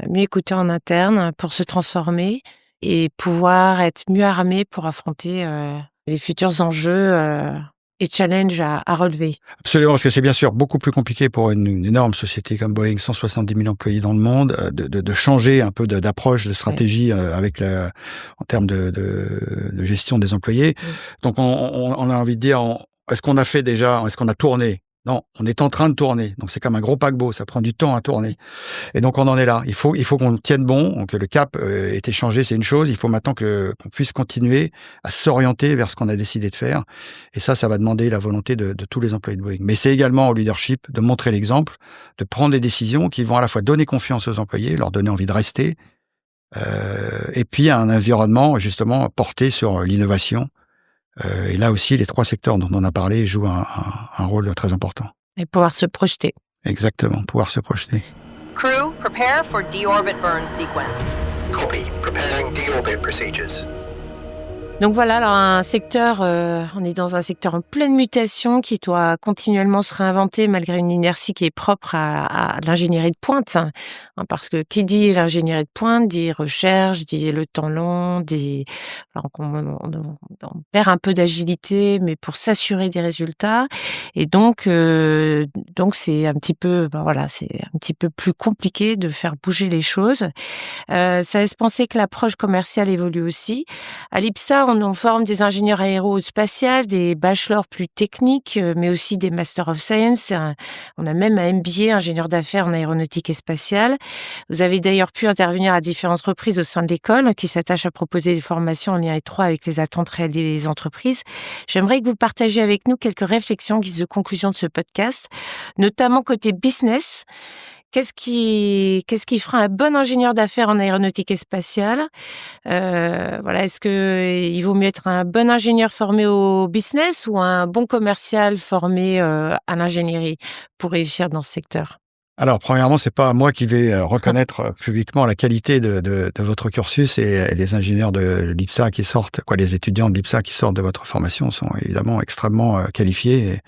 mieux écouter en interne pour se transformer et pouvoir être mieux armé pour affronter, les futurs enjeux, et challenges à relever. Absolument, parce que c'est bien sûr beaucoup plus compliqué pour une énorme société comme Boeing, 170 000 employés dans le monde, de changer un peu d'approche, de stratégie en termes de gestion des employés. Donc on a envie de dire, est-ce qu'on a tourné? Non, on est en train de tourner. Donc c'est comme un gros paquebot, ça prend du temps à tourner. Et donc on en est là. Il faut qu'on tienne bon, que le cap ait été changé, c'est une chose. Il faut maintenant qu'on puisse continuer à s'orienter vers ce qu'on a décidé de faire. Et ça va demander la volonté de tous les employés de Boeing. Mais c'est également au leadership de montrer l'exemple, de prendre des décisions qui vont à la fois donner confiance aux employés, leur donner envie de rester, et puis un environnement justement porté sur l'innovation. Et là aussi, les 3 secteurs dont on a parlé jouent un rôle très important. Et pouvoir se projeter. Exactement, pouvoir se projeter. Crew, prepare for deorbit burn sequence. Copy. Preparing deorbit procedures. Donc voilà, alors un secteur, on est dans un secteur en pleine mutation qui doit continuellement se réinventer malgré une inertie qui est propre à l'ingénierie de pointe. Hein, parce que qui dit l'ingénierie de pointe dit recherche, dit le temps long, alors on perd un peu d'agilité, mais pour s'assurer des résultats. Et donc c'est un petit peu, c'est un petit peu plus compliqué de faire bouger les choses. Ça laisse penser que l'approche commerciale évolue aussi. À l'IPSA, fois, on forme des ingénieurs aérospatiales, des bachelors plus techniques, mais aussi des Master of Science. On a même un MBA, ingénieur d'affaires en aéronautique et spatiale. Vous avez d'ailleurs pu intervenir à différentes reprises au sein de l'école, qui s'attache à proposer des formations en lien étroit avec les attentes réelles des entreprises. J'aimerais que vous partagiez avec nous quelques réflexions en guise de conclusion de ce podcast, notamment côté business. Qu'est-ce qui fera un bon ingénieur d'affaires en aéronautique et spatiale? Est-ce qu'il vaut mieux être un bon ingénieur formé au business ou un bon commercial formé à l'ingénierie pour réussir dans ce secteur? Alors, premièrement, c'est pas moi qui vais reconnaître publiquement la qualité de votre cursus et les ingénieurs de l'IPSA qui sortent, les étudiants de l'IPSA qui sortent de votre formation sont évidemment extrêmement qualifiés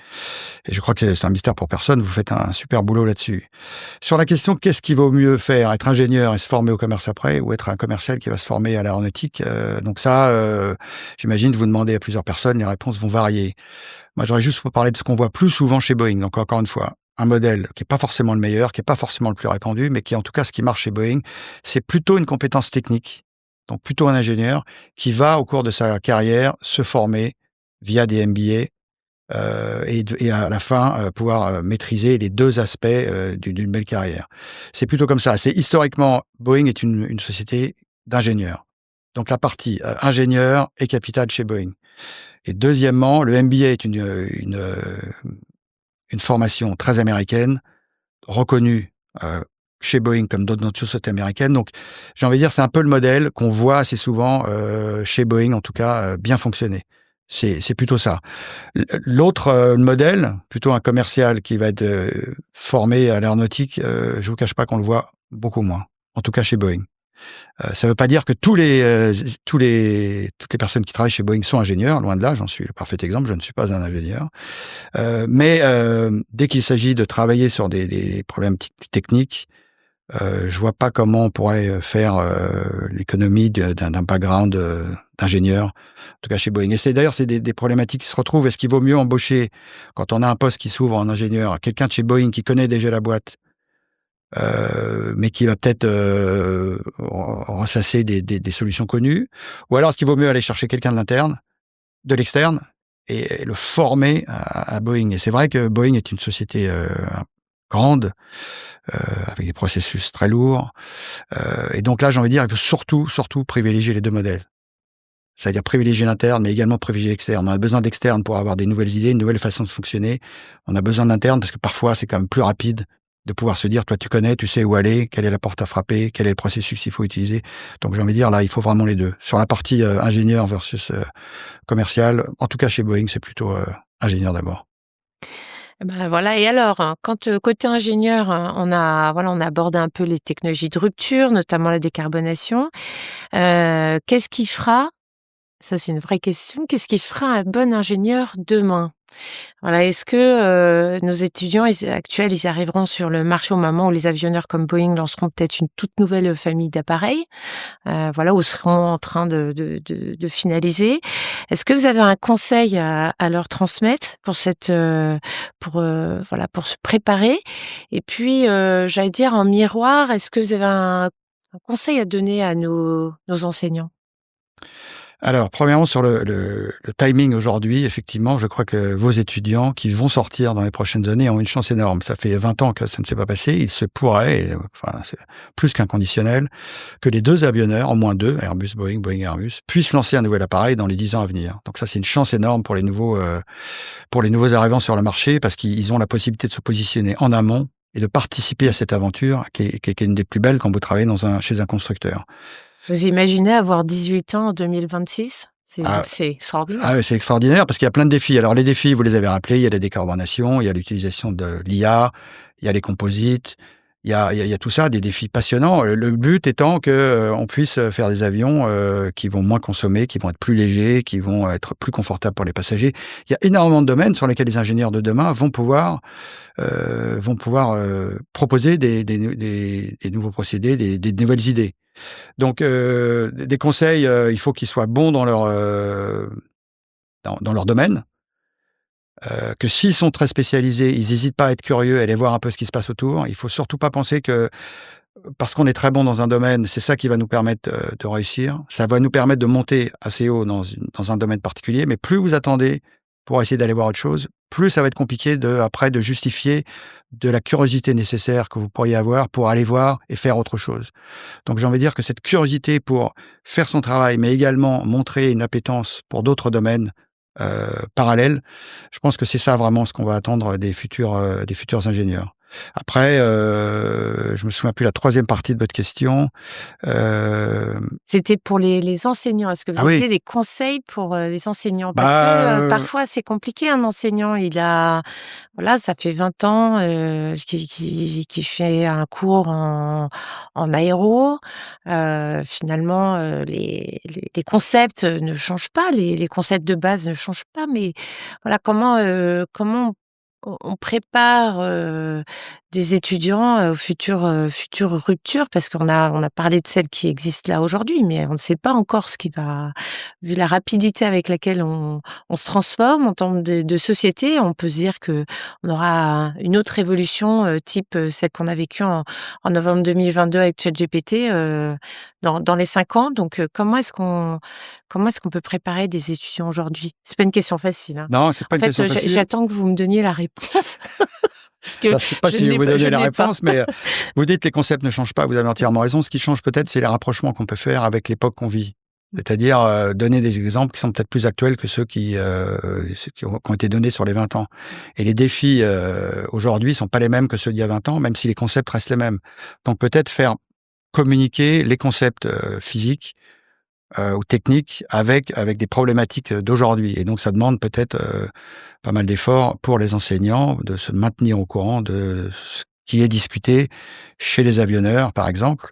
et je crois que c'est un mystère pour personne. Vous faites un super boulot là-dessus. Sur la question, qu'est-ce qu'il vaut mieux faire? Être ingénieur et se former au commerce après ou être un commercial qui va se former à l'aéronautique? Donc ça, j'imagine, vous demandez à plusieurs personnes, les réponses vont varier. Moi, j'aurais juste parlé de ce qu'on voit plus souvent chez Boeing. Donc, encore une fois, un modèle qui est pas forcément le meilleur, qui est pas forcément le plus répandu, mais qui, en tout cas, ce qui marche chez Boeing, c'est plutôt une compétence technique. Donc, plutôt un ingénieur qui va, au cours de sa carrière, se former via des MBA et à la fin pouvoir maîtriser les deux aspects d'une belle carrière. C'est plutôt comme ça. C'est historiquement, Boeing est une société d'ingénieurs. Donc, la partie ingénieur est capitale chez Boeing. Et deuxièmement, le MBA est une formation très américaine, reconnue chez Boeing comme d'autres sociétés américaines. Donc, j'ai envie de dire, c'est un peu le modèle qu'on voit assez souvent chez Boeing, en tout cas, bien fonctionner. C'est plutôt ça. L'autre modèle, plutôt un commercial qui va être formé à l'aéronautique, je vous cache pas qu'on le voit beaucoup moins, en tout cas chez Boeing. Ça ne veut pas dire que toutes les personnes qui travaillent chez Boeing sont ingénieurs, loin de là, j'en suis le parfait exemple, je ne suis pas un ingénieur. Mais dès qu'il s'agit de travailler sur des problématiques plus techniques, je vois pas comment on pourrait faire l'économie d'un background d'ingénieur, en tout cas chez Boeing. Et c'est des problématiques qui se retrouvent. Est-ce qu'il vaut mieux embaucher, quand on a un poste qui s'ouvre en ingénieur, quelqu'un de chez Boeing qui connaît déjà la boîte, mais qui va peut-être ressasser des solutions connues, ou alors est-ce qu'il vaut mieux aller chercher quelqu'un de l'externe, et le former à Boeing? Et c'est vrai que Boeing est une société grande, avec des processus très lourds, et donc là, j'ai envie de dire, il faut surtout privilégier les deux modèles. C'est-à-dire privilégier l'interne, mais également privilégier l'externe. On a besoin d'externes pour avoir des nouvelles idées, une nouvelle façon de fonctionner. On a besoin d'interne parce que parfois, c'est quand même plus rapide de pouvoir se dire, toi, tu connais, tu sais où aller, quelle est la porte à frapper, quel est le processus qu'il faut utiliser. Donc, j'ai envie de dire, là, il faut vraiment les deux. Sur la partie ingénieur versus commercial, en tout cas, chez Boeing, c'est plutôt ingénieur d'abord. Ben voilà. Et alors, quand côté ingénieur, on a abordé un peu les technologies de rupture, notamment la décarbonation. Qu'est-ce qui fera, ça c'est une vraie question, qu'est-ce qui fera un bon ingénieur demain? Voilà, est-ce que nos étudiants actuels, ils arriveront sur le marché au moment où les avionneurs comme Boeing lanceront peut-être une toute nouvelle famille d'appareils, ou seront en train de finaliser? Est-ce que vous avez un conseil à leur transmettre pour pour se préparer? Et puis, j'allais dire en miroir, est-ce que vous avez un conseil à donner à nos enseignants? Alors, premièrement, sur le timing aujourd'hui, effectivement, je crois que vos étudiants qui vont sortir dans les prochaines années ont une chance énorme. Ça fait 20 ans que ça ne s'est pas passé. Il se pourrait, c'est plus qu'un conditionnel, que les deux avionneurs, au moins deux, Airbus, Boeing, Boeing, Airbus, puissent lancer un nouvel appareil dans les 10 ans à venir. Donc ça, c'est une chance énorme pour les nouveaux arrivants sur le marché parce qu'ils ont la possibilité de se positionner en amont et de participer à cette aventure qui est une des plus belles quand vous travaillez chez un constructeur. Vous imaginez avoir 18 ans en 2026? C'est extraordinaire. Ah, c'est extraordinaire parce qu'il y a plein de défis. Alors, les défis, vous les avez rappelés, il y a la décarbonation, il y a l'utilisation de l'IA, il y a les composites, il y a tout ça, des défis passionnants. Le but étant qu'on puisse faire des avions qui vont moins consommer, qui vont être plus légers, qui vont être plus confortables pour les passagers. Il y a énormément de domaines sur lesquels les ingénieurs de demain vont pouvoir proposer des nouveaux procédés, des nouvelles idées. Donc, des conseils, il faut qu'ils soient bons dans leur domaine, que s'ils sont très spécialisés, ils n'hésitent pas à être curieux, à aller voir un peu ce qui se passe autour. Il faut surtout pas penser que parce qu'on est très bon dans un domaine, c'est ça qui va nous permettre de réussir. Ça va nous permettre de monter assez haut dans un domaine particulier. Mais plus vous attendez pour essayer d'aller voir autre chose, plus ça va être compliqué après de justifier de la curiosité nécessaire que vous pourriez avoir pour aller voir et faire autre chose. Donc j'ai envie de dire que cette curiosité pour faire son travail, mais également montrer une appétence pour d'autres domaines parallèles, je pense que c'est ça vraiment ce qu'on va attendre des futurs ingénieurs. Après, je me souviens plus la troisième partie de votre question. C'était pour les enseignants. Est-ce que vous avez des conseils pour les enseignants? Parce que parfois, c'est compliqué, un enseignant. Ça fait 20 ans qui fait un cours en aéro. Finalement, les concepts ne changent pas, les concepts de base ne changent pas. Mais voilà, comment on prépare des étudiants aux futures ruptures, parce qu'on a parlé de celles qui existent là aujourd'hui, mais on ne sait pas encore ce qui va, vu la rapidité avec laquelle on se transforme en termes de société, on peut se dire que on aura une autre évolution type celle qu'on a vécue en novembre 2022 avec ChatGPT dans les 5 ans. Donc comment est-ce qu'on peut préparer des étudiants aujourd'hui? C'est pas une question facile, hein. Non, c'est pas une question facile. J'attends que vous me donniez la réponse. Je ne sais pas si je vous donner la réponse, mais vous dites que les concepts ne changent pas, vous avez entièrement raison. Ce qui change peut-être, c'est les rapprochements qu'on peut faire avec l'époque qu'on vit. C'est-à-dire donner des exemples qui sont peut-être plus actuels que ceux qui ont été donnés sur les 20 ans. Et les défis aujourd'hui ne sont pas les mêmes que ceux d'il y a 20 ans, même si les concepts restent les mêmes. Donc peut-être faire communiquer les concepts physiques ou techniques avec des problématiques d'aujourd'hui. Et donc, ça demande peut-être pas mal d'efforts pour les enseignants de se maintenir au courant de ce qui est discuté chez les avionneurs, par exemple,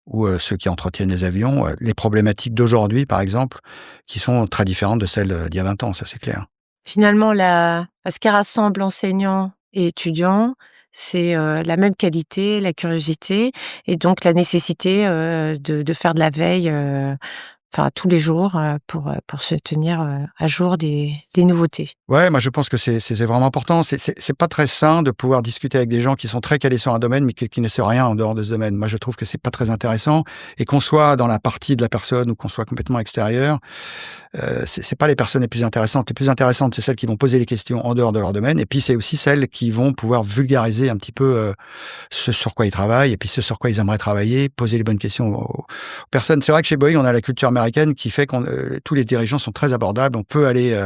ou ceux qui entretiennent les avions, les problématiques d'aujourd'hui, par exemple, qui sont très différentes de celles d'il y a 20 ans, ça c'est clair. Finalement, ce qui rassemble enseignants et étudiants, c'est la même qualité, la curiosité, et donc la nécessité de faire de la veille tous les jours pour se tenir à jour des nouveautés. Ouais, moi je pense que c'est vraiment important. C'est pas très sain de pouvoir discuter avec des gens qui sont très calés sur un domaine mais qui ne savent rien en dehors de ce domaine. Moi je trouve que c'est pas très intéressant, et qu'on soit dans la partie de la personne ou qu'on soit complètement extérieur, c'est pas les personnes les plus intéressantes. Les plus intéressantes, c'est celles qui vont poser les questions en dehors de leur domaine, et puis c'est aussi celles qui vont pouvoir vulgariser un petit peu ce sur quoi ils travaillent, et puis ce sur quoi ils aimeraient travailler, poser les bonnes questions aux personnes. C'est vrai que chez Boeing, on a la culture américaine qui fait que tous les dirigeants sont très abordables. On peut aller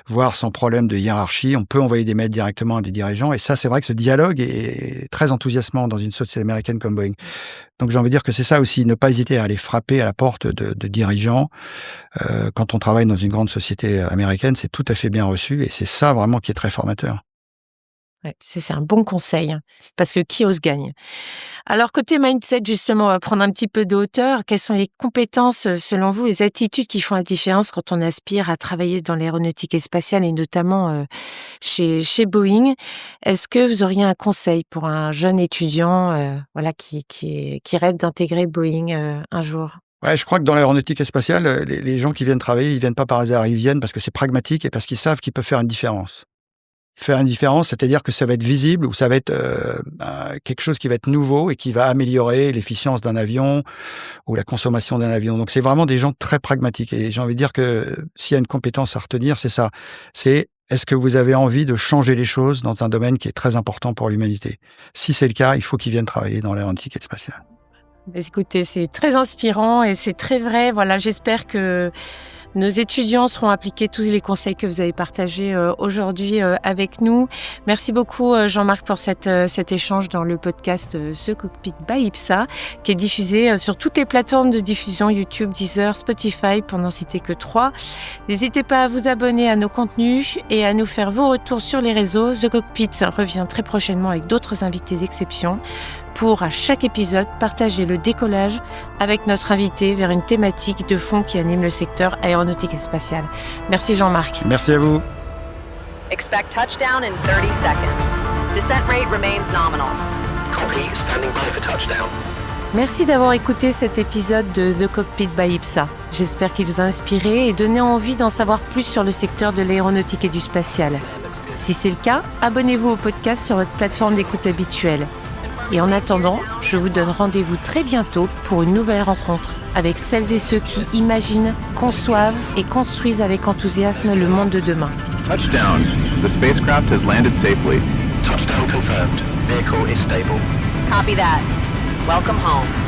voir sans problème de hiérarchie, on peut envoyer des mails directement à des dirigeants, et ça, c'est vrai que ce dialogue est très enthousiasmant dans une société américaine comme Boeing. Donc j'ai envie de dire que c'est ça aussi, ne pas hésiter à aller frapper à la porte de dirigeants. Quand on travaille dans une grande société américaine, c'est tout à fait bien reçu, et c'est ça vraiment qui est très formateur. Ouais, c'est un bon conseil, parce que qui ose gagne. Alors, côté mindset, justement, on va prendre un petit peu de hauteur. Quelles sont les compétences, selon vous, les attitudes qui font la différence quand on aspire à travailler dans l'aéronautique et spatiale, et notamment chez Boeing? Est-ce que vous auriez un conseil pour un jeune étudiant qui rêve d'intégrer Boeing un jour? Ouais, je crois que dans l'aéronautique et spatiale, les gens qui viennent travailler, ils viennent pas par hasard, ils viennent parce que c'est pragmatique et parce qu'ils savent qu'ils peuvent faire une différence. Faire une différence, c'est-à-dire que ça va être visible, ou ça va être quelque chose qui va être nouveau et qui va améliorer l'efficience d'un avion ou la consommation d'un avion. Donc c'est vraiment des gens très pragmatiques, et j'ai envie de dire que s'il y a une compétence à retenir, c'est ça. C'est: est-ce que vous avez envie de changer les choses dans un domaine qui est très important pour l'humanité? Si c'est le cas, il faut qu'ils viennent travailler dans l'aéronautique et le spatial. Écoutez, c'est très inspirant et c'est très vrai. Voilà, j'espère que nos étudiants seront appliqués tous les conseils que vous avez partagés aujourd'hui avec nous. Merci beaucoup Jean-Marc pour cet échange dans le podcast The Cockpit by IPSA, qui est diffusé sur toutes les plateformes de diffusion: YouTube, Deezer, Spotify, pour n'en citer que 3. N'hésitez pas à vous abonner à nos contenus et à nous faire vos retours sur les réseaux. The Cockpit revient très prochainement avec d'autres invités d'exception, pour, à chaque épisode, partager le décollage avec notre invité vers une thématique de fond qui anime le secteur aéronautique et spatial. Merci Jean-Marc. Merci à vous. Expect touchdown in 30 seconds. Descent rate remains nominal. Copy, standing by for touchdown. Merci d'avoir écouté cet épisode de The Cockpit by IPSA. J'espère qu'il vous a inspiré et donné envie d'en savoir plus sur le secteur de l'aéronautique et du spatial. Si c'est le cas, abonnez-vous au podcast sur votre plateforme d'écoute habituelle. Et en attendant, je vous donne rendez-vous très bientôt pour une nouvelle rencontre avec celles et ceux qui imaginent, conçoivent et construisent avec enthousiasme le monde de demain. Touchdown. The spacecraft has landed safely. Touchdown confirmed. Vehicle is stable. Copy that. Welcome home.